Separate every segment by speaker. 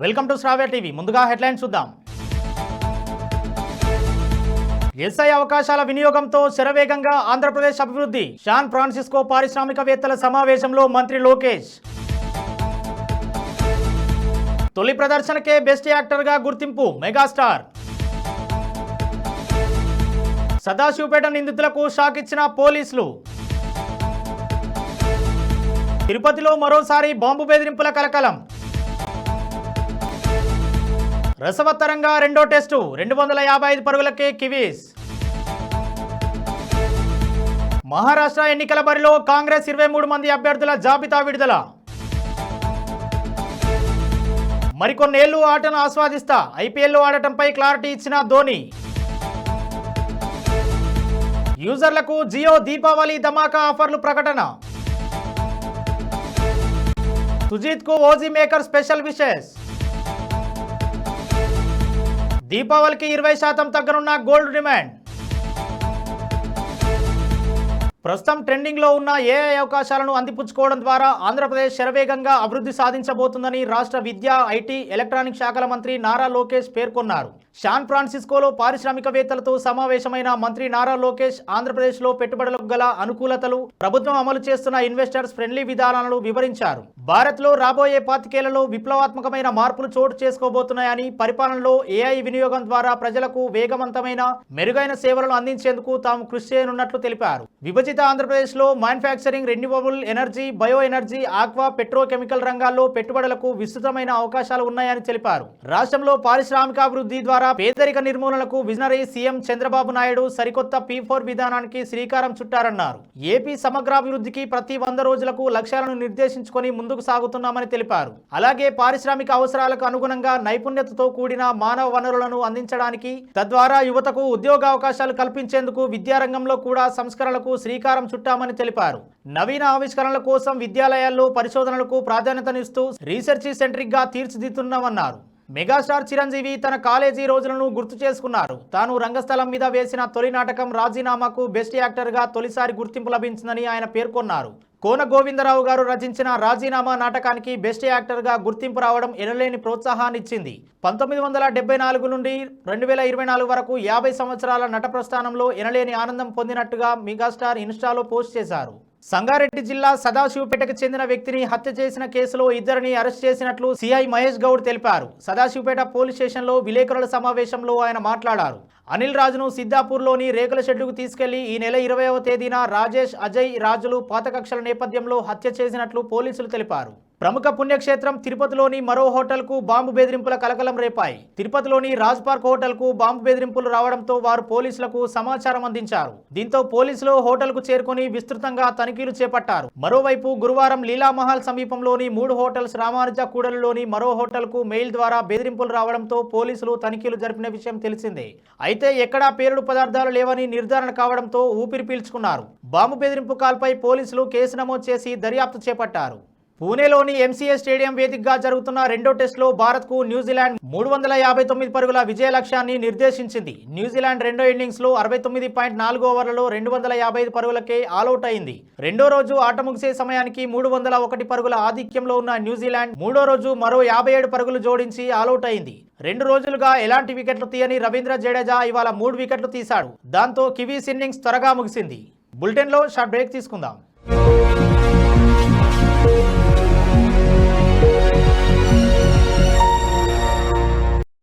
Speaker 1: Welcome to Sravya TV. ముందుగా headlines చూద్దాం. SI అవకాశాల వినియోగంతో శరవేగంగా ఆంధ్రప్రదేశ్ అభివృద్ధి. శాన్ ఫ్రాన్సిస్కో పారిశ్రామికవేత్తల సమావేశంలో మంత్రి లోకేష్. తొలి ప్రదర్శనకే బెస్ట్ యాక్టర్గా గుర్తింపు మెగాస్టార్. సదాశివపేట నిందితులకు షాక్ ఇచ్చిన పోలీసులు. తిరుపతిలో మరోసారి బాంబు బెదిరింపుల కలకలం. రసవత్తరంగా రెండో టెస్టు 255 పరుగులకే కివీస్. మహారాష్ట్ర ఎన్నికల బరిలో కాంగ్రెస్ 23 మంది అభ్యర్థుల జాబితా విడుదల. మరికొన్నేళ్లు ఆటను ఆస్వాదిస్తా, ఐపీఎల్లో ఆడటంపై క్లారిటీ ఇచ్చిన ధోని. యూజర్లకు జియో దీపావళి ధమాకా ఆఫర్లు ప్రకటన. సుజీత్ కు ఓజీ మేకర్ స్పెషల్ విషెస్. దీపావళికి 20% తగ్గనున్న గోల్డ్ డిమాండ్. ప్రస్తుతం ట్రెండింగ్లో ఉన్న ఏఐ అవకాశాలను అందిపుచ్చుకోవడం ద్వారా ఆంధ్రప్రదేశ్ శరవేగంగా అభివృద్ధి సాధించబోతుందని రాష్ట్ర విద్యా, ఐటీ, ఎలక్ట్రానిక్ శాఖల మంత్రి నారా లోకేష్ పేర్కొన్నారు. శాన్ ఫ్రాన్సిస్కోలో పారిశ్రామికవేత్తలతో సమావేశమైన మంత్రి నారా లోకేష్ ఆంధ్రప్రదేశ్లో పెట్టుబడులకు గల అనుకూలతలు, ప్రభుత్వం అమలు చేస్తున్న ఇన్వెస్టర్స్ ఫ్రెండ్లీ విధానాలను వివరించారు. భారత్లో రాబోయే 25 ఏళ్లలో విప్లవాత్మకమైన మార్పులు చోటు చేసుకోబోతున్నాయని, పరిపాలనలో ఏఐ వినియోగం ద్వారా ప్రజలకు వేగవంతమైన, మెరుగైన సేవలను అందించేందుకు తాము కృషి చేయనున్నట్లు తెలిపారు. విభజిత ఆంధ్రప్రదేశ్లో manufacturing, renewable energy, bio energy, aqua, petrochemical రంగాల్లో పెట్టుబడులకు విస్తృతమైన అవకాశాలు ఉన్నాయని తెలిపారు. రాష్ట్రంలో పారిశ్రామికాభివృద్ధి ద్వారా పేదరిక నిర్మూలనకు విజనరీ సీఎం చంద్రబాబు నాయుడు సరికొత్త P4 విధానానికి శ్రీకారం చుట్టారన్నారు. ఏపీ సమగ్రాభివృద్ధికి ప్రతి 100 రోజులకు లక్ష్యాలను నిర్దేశించుకొని ముందుకు సాగుతున్నామని తెలిపారు. అలాగే పారిశ్రామిక అవసరాలకు అనుగుణంగా నైపుణ్యతతో కూడిన మానవ వనరులను అందించడానికి, తద్వారా యువతకు ఉద్యోగావకాశాలు కల్పించేందుకు విద్యారంగంలో కూడా సంస్కరణలకు శ్రీకారం చుట్టామని తెలిపారు. నవీన ఆవిష్కరణల కోసం విద్యాలయాల్లో పరిశోధనలకు ప్రాధాన్యతనిస్తూ రీసెర్చ్ సెంట్రిక్ గా తీర్చిదిద్దుతున్నామన్నారు. మెగాస్టార్ చిరంజీవి తన కాలేజీ రోజులను గుర్తు చేసుకున్నారు. తాను రంగస్థలం మీద వేసిన తొలి నాటకం రాజీనామాకు బెస్ట్ యాక్టర్గా తొలిసారి గుర్తింపు లభించిందని ఆయన పేర్కొన్నారు. కోన గోవిందరావు గారు రచించిన రాజీనామా నాటకానికి బెస్ట్ యాక్టర్గా గుర్తింపు రావడం ఎనలేని ప్రోత్సాహాన్ని ఇచ్చింది. 1974 నుండి 2024 వరకు 50 సంవత్సరాల నట ప్రస్థానంలో ఎనలేని ఆనందం పొందినట్టుగా మెగాస్టార్ ఇన్స్టాలో పోస్ట్ చేశారు. సంగారెడ్డి జిల్లా సదాశివపేటకు చెందిన వ్యక్తిని హత్య చేసిన కేసులో 2 అరెస్ట్ చేసినట్లు సిఐ మహేష్ గౌడ్ తెలిపారు. సదాశివపేట పోలీస్ స్టేషన్లో విలేకరుల సమావేశంలో ఆయన మాట్లాడారు. అనిల్ రాజును సిద్ధాపూర్లోని రేకుల షెడ్డుకు తీసుకెళ్లి ఈ నెల 20వ తేదీన రాజేష్, అజయ్ రాజులు పాత కక్షల నేపథ్యంలో హత్య చేసినట్లు పోలీసులు తెలిపారు. ప్రముఖ పుణ్యక్షేత్రం తిరుపతిలోని మరో హోటల్కు బాంబు బెదిరింపుల కలకలం రేపాయి. తిరుపతిలోని రాజ్ పార్క్ హోటల్కు బాంబు బెదిరింపులు రావడంతో వారు పోలీసులకు సమాచారం అందించారు. దీంతో పోలీసులు హోటల్కు చేరుకుని విస్తృతంగా తనిఖీలు చేపట్టారు. మరోవైపు గురువారం లీలామహల్ సమీపంలోని 3 హోటల్స్, రామానుజ కూడలిలోని మరో హోటల్కు మెయిల్ ద్వారా బెదిరింపులు రావడంతో పోలీసులు తనిఖీలు జరిపిన విషయం తెలిసిందే. అయితే ఎక్కడా పేలుడు పదార్థాలు లేవని నిర్ధారణ కావడంతో ఊపిరి పీల్చుకున్నారు. బాంబు బెదిరింపు కాల్పై పోలీసులు కేసు నమోదు చేసి దర్యాప్తు చేపట్టారు. పూణేలోని ఎంసీఏ స్టేడియం వేదికగా జరుగుతున్న రెండో టెస్టులో భారత్కు న్యూజిలాండ్ 359 పరుగుల విజయ లక్ష్యాన్ని నిర్దేశించింది. న్యూజిలాండ్ రెండో ఇన్నింగ్స్లో 69.4 ఓవర్లలో 255 పరుగులకే ఆలౌట్ అయింది. రెండో రోజు ఆట ముగిసే సమయానికి 301 పరుగుల ఆధిక్యంలో ఉన్న న్యూజిలాండ్ మూడో రోజు మరో 57 పరుగులు జోడించి ఆలౌట్ అయింది. 2 రోజులుగా ఎలాంటి వికెట్లు తీయని రవీంద్ర జడేజా ఇవాళ 3 వికెట్లు తీశాడు. దాంతో కివీస్ ఇన్నింగ్స్ త్వరగా ముగిసింది. బులెటిన్లో షార్ట్ బ్రేక్ తీసుకుందాం.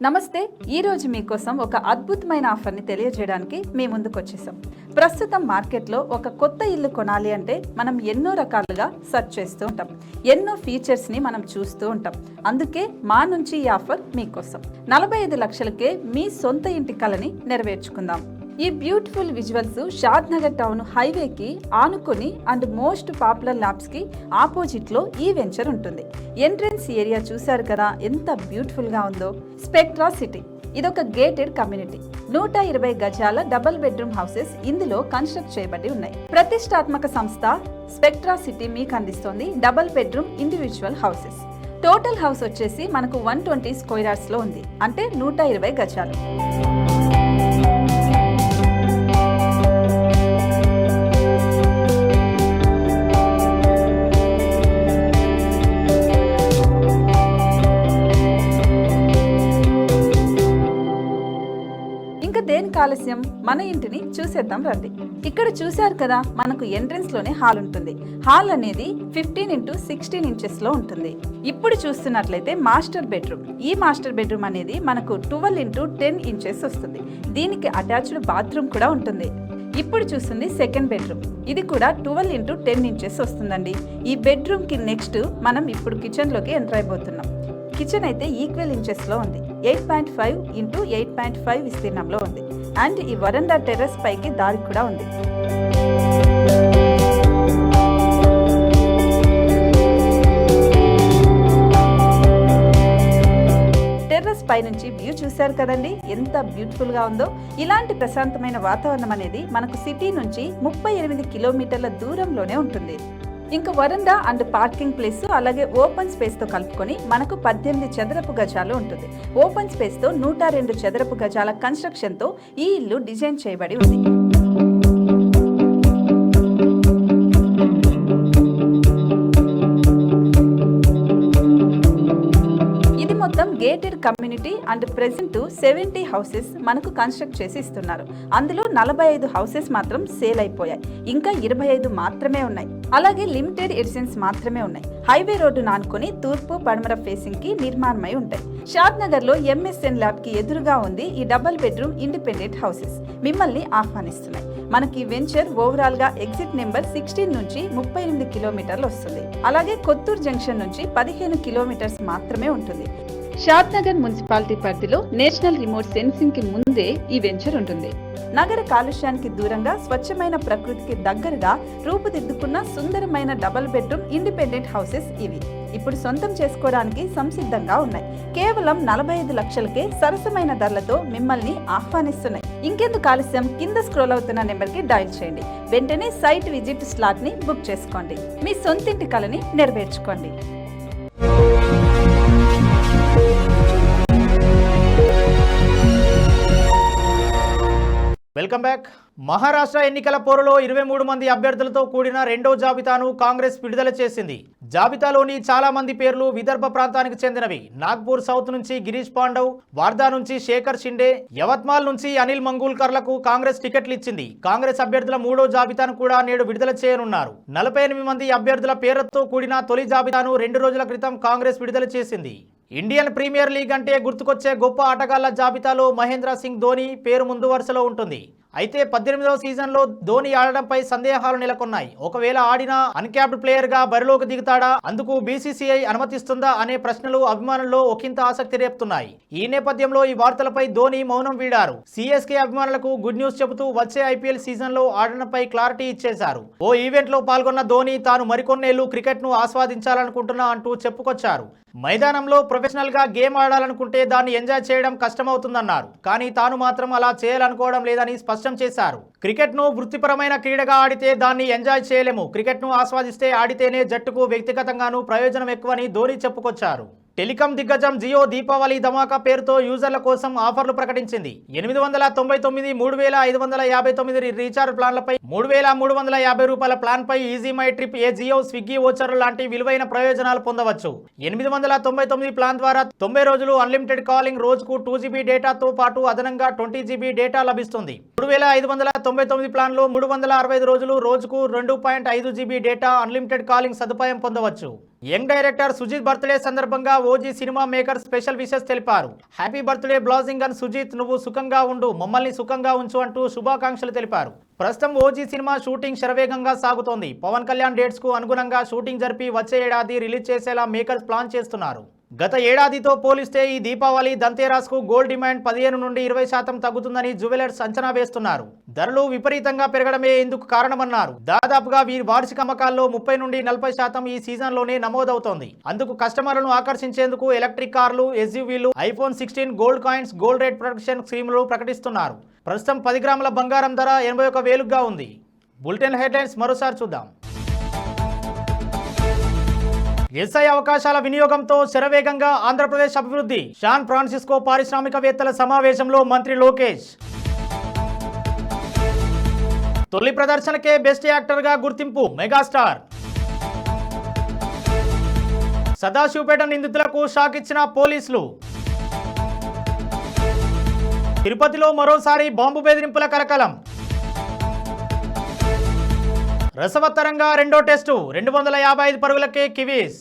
Speaker 2: నమస్తే. ఈరోజు మీకోసం ఒక అద్భుతమైన ఆఫర్ని తెలియజేయడానికి మీ ముందుకు వచ్చేసాం. ప్రస్తుతం మార్కెట్లో ఒక కొత్త ఇల్లు కొనాలి అంటే మనం ఎన్నో రకాలుగా సెర్చ్ చేస్తూ ఉంటాం, ఎన్నో ఫీచర్స్ని మనం చూస్తూ ఉంటాం. అందుకే మా నుంచి ఈ ఆఫర్ మీకోసం. 45 లక్షలకే మీ సొంత ఇంటి కలని నెరవేర్చుకుందాం. ఈ బ్యూటిఫుల్ విజువల్స్ షాద్ నగర్ టౌన్ హైవేకి ఆనుకొని అండ్ మోస్ట్ పాపులర్ ల్యాబ్స్ కి ఆపోజిట్ లో ఈ వెంచర్ ఉంటుంది. ఎంట్రన్స్ ఏరియా చూశారు కదా ఎంత బ్యూటిఫుల్ గా ఉందో. స్పెక్ట్రా సిటీ ఇదొక గేటెడ్ కమ్యూనిటీ. 120 గజాల డబుల్ బెడ్రూమ్ హౌసెస్ ఇందులో కన్స్ట్రక్ట్ చేయబడి ఉన్నాయి. ప్రతిష్టాత్మక సంస్థ స్పెక్ట్రా సిటీ మీకు అందిస్తోంది double bedroom individual houses. Total house వచ్చేసి మనకు 120 స్క్వేర్ యార్డ్స్ లో ఉంది, అంటే 120 గజాలు. ఆలస్యం, మన ఇంటిని చూసేద్దాం రండి. ఇక్కడ చూశారు కదా, మనకు ఎంట్రన్స్ లోనే హాల్ ఉంటుంది. హాల్ అనేది 15x16 ఇంచెస్ లో ఉంటుంది. ఇప్పుడు చూస్తున్నట్లయితే మాస్టర్ బెడ్రూమ్. ఈ మాస్టర్ బెడ్రూమ్ అనేది మనకు 12x10 ఇంచెస్ వస్తుంది. దీనికి అటాచ్డ్ బాత్రూమ్ కూడా ఉంటుంది. ఇప్పుడు చూస్తుంది సెకండ్ బెడ్రూమ్. ఇది కూడా 12x10 ఇంచెస్ వస్తుందండి. ఈ బెడ్రూమ్ కి నెక్స్ట్ మనం ఇప్పుడు కిచెన్ లోకి ఎంటర్ అయిపోతున్నాం. కిచెన్ అయితే ఈక్వల్ ఇంచెస్ లో ఉంది. 8.5x8.5 విస్తీర్ణంలో ఉంది. అండ్ ఈ వరండా టెర్రస్ పైకి దారి కూడా ఉంది. టెర్రస్ పై నుంచి వ్యూ చూశారు కదండి, ఎంత బ్యూటిఫుల్ గా ఉందో. ఇలాంటి ప్రశాంతమైన వాతావరణం అనేది మనకు సిటీ నుంచి 38 కిలోమీటర్ల దూరంలోనే ఉంటుంది. ఇంకా వరండా అండ్ పార్కింగ్ ప్లేస్ అలాగే ఓపెన్ స్పేస్ తో కలుపుకొని మనకు 18 చదరపు గజాలు ఉంటుంది. ఓపెన్ స్పేస్ తో 102 చదరపు గజాల కన్స్ట్రక్షన్ తో ఈ ఇల్లు డిజైన్ చేయబడి ఉంది. మొత్తం gated community and present 70 houses మనకు కన్స్ట్రక్ట్ చేసి ఇస్తున్నారు. అందులో 45 హౌసెస్ మాత్రం సేల్ అయిపోయాయి. ఇంకా 25 మాత్రమే ఉన్నాయి. అలాగే లిమిటెడ్ ఎడిషన్స్ మాత్రమే ఉన్నాయి. హైవే రోడ్డు నానుకొని తూర్పు పడమర ఫేసింగ్ కి నిర్మాణమై ఉంటాయి. షాద్ నగర్ లో ఎంఎస్ఎన్ ల్యాబ్ కి ఎదురుగా ఉంది ఈ డబుల్ బెడ్రూమ్ ఇండిపెండెంట్ హౌసెస్. మిమ్మల్ని ఆహ్వానిస్తున్నాయి. మనకి వెంచర్ ఓవరాల్ గా ఎగ్జిట్ నెంబర్ 16 నుంచి 38 కిలోమీటర్లు వస్తుంది. అలాగే కొత్తూరు జంక్షన్ నుంచి 15 కిలోమీటర్స్ మాత్రమే ఉంటుంది. షాద్ నగర్ మున్సిపాలిటీ పరిధిలో నేషనల్ రిమోట్ సెన్సింగ్ కి ముందే ఈ వెంచర్ ఉంటుంది. నగర కాలుష్యానికి దూరంగా స్వచ్ఛమైన ప్రకృతికి దగ్గరగా రూపుదిద్దుకున్న సుందరమైన డబుల్ బెడ్రూమ్ ఇండిపెండెంట్ హౌసెస్ ఇవి. ఇప్పుడు సొంతం చేసుకోవడానికి సంసిద్ధంగా ఉన్నాయి. కేవలం 45 లక్షలకే సరసమైన ధరలతో మిమ్మల్ని ఆహ్వానిస్తున్నాయి. ఇంకెందుకు ఆలస్యం, కింద స్క్రోల్ అవుతున్న నెంబర్ కి డయల్ చేయండి. వెంటనే సైట్ విజిట్ స్లాట్ ని బుక్ చేసుకోండి. మీ సొంతింటి కలని నెరవేర్చుకోండి.
Speaker 1: Welcome back. మహారాష్ట్ర ఎన్నికల పోరులో 23 మంది అభ్యర్థులతో కూడిన రెండో జాబితాను కాంగ్రెస్ విడుదల చేసింది. జాబితాలోని చాలా మంది పేర్లు విదర్భ ప్రాంతానికి చెందినవి. నాగ్పూర్ సౌత్ నుంచి గిరీష్ పాండవ్, వార్దా నుంచి శేఖర్ షిండే, యవత్మాల్ నుంచి అనిల్ మంగూల్కర్లకు కాంగ్రెస్ టికెట్లు ఇచ్చింది. కాంగ్రెస్ అభ్యర్థుల మూడో జాబితాను కూడా నేడు విడుదల చేయనున్నారు. 48 మంది అభ్యర్థుల పేర్లతో కూడిన తొలి జాబితాను 2 రోజుల క్రితం కాంగ్రెస్ విడుదల చేసింది. ఇండియన్ ప్రీమియర్ లీగ్ అంటే గుర్తుకొచ్చే గొప్ప ఆటగాళ్ల జాబితాలో మహేంద్ర సింగ్ ధోని పేరు ముందు వరుసలో ఉంటుంది. అయితే 18వ సీజన్లో ధోని ఆడడంపై సందేహాలు నెలకొన్నాయి. ఒకవేళ ఆడినా అన్క్యాప్డ్ ప్లేయర్ గా బరిలోకి దిగుతాడా, అందుకు బీసీసీఐ అనుమతిస్తుందా అనే ప్రశ్నలు అభిమానుల్లో ఒకంత ఆసక్తి రేపుతున్నాయి. ఈ నేపథ్యంలో ఈ వార్తలపై ధోని మౌనం వీడారు. సిఎస్కే అభిమానులకు గుడ్ న్యూస్ చెబుతూ వచ్చే ఐపీఎల్ సీజన్ లో ఆడడంపై క్లారిటీ ఇచ్చేశారు. ఓ ఈవెంట్ లో పాల్గొన్న ధోని తాను మరికొన్నేళ్లు క్రికెట్ ను ఆస్వాదించాలనుకుంటున్నా అంటూ చెప్పుకొచ్చారు. మైదానంలో ప్రొఫెషనల్ గా గేమ్ ఆడాలనుకుంటే దాన్ని ఎంజాయ్ చేయడం కష్టమవుతుందన్నారు. కానీ తాను మాత్రం అలా చేయాలనుకోవడం లేదని స్పష్టం చేశారు. క్రికెట్ ను వృత్తిపరమైన క్రీడగా ఆడితే దాన్ని ఎంజాయ్ చేయలేము. క్రికెట్ ను ఆస్వాదిస్తే ఆడితేనే జట్టుకు వ్యక్తిగతంగానూ ప్రయోజనం ఎక్కువని ధోని చెప్పుకొచ్చారు. టెలికాం దిగ్గజం జియో దీపావళి ధమాకా పేరుతో యూజర్ల కోసం ఆఫర్లు ప్రకటించింది. 899 3559 రీఛార్జ్ ప్లాన్లపై 3350 రూపాయల ప్లాన్ పై EaseMyTrip, AJIO, Swiggy ఓచర్లు లాంటి విలువైన ప్రయోజనాలు పొందవచ్చు. 899 ప్లాన్ ద్వారా 90 రోజులు అన్లిమిటెడ్ కాలింగ్, రోజుకు 2GB డేటాతో పాటు అదనంగా 20GB డేటా లభిస్తుంది. 3599 ప్లాన్ లో 365 రోజులు, రోజుకు 2.5GB డేటా, అన్లిమిటెడ్ కాలింగ్ సదుపాయం పొందవచ్చు. యంగ్ డైరెక్టర్ సుజిత్ బర్త్డే సందర్భంగా OG cinema maker special wishes తెలిపారు. హ్యాపీ బర్త్డే బ్లాజింగ్ అండ్ సుజిత్, నువ్వు సుఖంగా ఉండు, మమ్మల్ని సుఖంగా ఉంచు అంటూ శుభాకాంక్షలు తెలిపారు. ప్రస్తుతం ఓజీ సినిమా షూటింగ్ శరవేగంగా సాగుతోంది. పవన్ కళ్యాణ్ డేట్స్ కు అనుగుణంగా షూటింగ్ జరిపి వచ్చే ఏడాది రిలీజ్ చేసేలా మేకర్స్ ప్లాన్ చేస్తున్నారు. గత ఏడాదితో పోలిస్తే ఈ దీపావళి దంతేరాస్ కు గోల్డ్ డిమాండ్ 15 నుండి 20% తగ్గుతుందని జ్యువెలర్స్ అంచనా వేస్తున్నారు. ధరలు విపరీతంగా పెరగడమే ఇందుకు కారణమన్నారు. దాదాపుగా వీరి వార్షిక అమ్మకాల్లో 30 నుండి 40% ఈ సీజన్ లోనే నమోదవుతోంది. అందుకు కస్టమర్లను ఆకర్షించేందుకు ఎలక్ట్రిక్ కార్లు, ఎస్యూవీలు, iPhone 16 gold coins, gold rate protection స్కీములు ప్రకటిస్తున్నారు. ప్రస్తుతం 10 గ్రాముల బంగారం ధర 81,000గా ఉంది. బులెటిన్ హెడ్లైన్స్ మరోసారి చూద్దాం. ఎస్ఐ అవకాశాల వినియోగంతో శరవేగంగా ఆంధ్రప్రదేశ్ అభివృద్ధి. శాన్ ఫ్రాన్సిస్కో పారిశ్రామికవేత్తల సమావేశంలో మంత్రి లోకేష్. తొలి ప్రదర్శనకే బెస్ట్ యాక్టర్గా గుర్తింపు, మెగాస్టార్. సదాశివపేట నిందితులకు షాక్ ఇచ్చిన పోలీసులు. తిరుపతిలో మరోసారి బాంబు బెదిరింపుల కలకలం. రసవత్తరంగా రెండో టెస్టు 255 పరుగులకే కివీస్.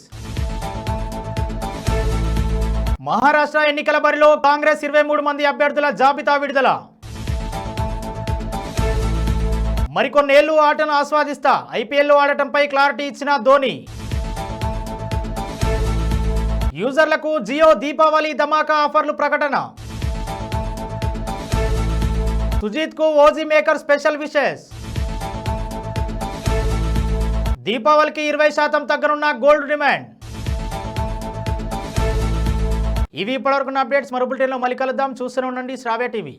Speaker 1: మహారాష్ట్ర ఎన్నికల బరిలో కాంగ్రెస్ 23 మంది అభ్యర్థుల జాబితా విడుదల. మరికొన్నేళ్లు ఆటను ఆస్వాదిస్తా, ఐపీఎల్లో ఆడటంపై క్లారిటీ ఇచ్చిన ధోని. యూజర్లకు జియో దీపావళి ధమాకా ఆఫర్లు ప్రకటన. సుజీత్కు ఓజీ మేకర్ స్పెషల్ విషెస్. దీపావళికి 20% తగ్గనున్న గోల్డ్ డిమాండ్. ఇవి ఇప్పటివరకు అప్డేట్స్. మరో బులెటిన్లో మళ్ళీ కలుద్దాం. చూస్తూనే ఉండండి శ్రావ్య టీవీ.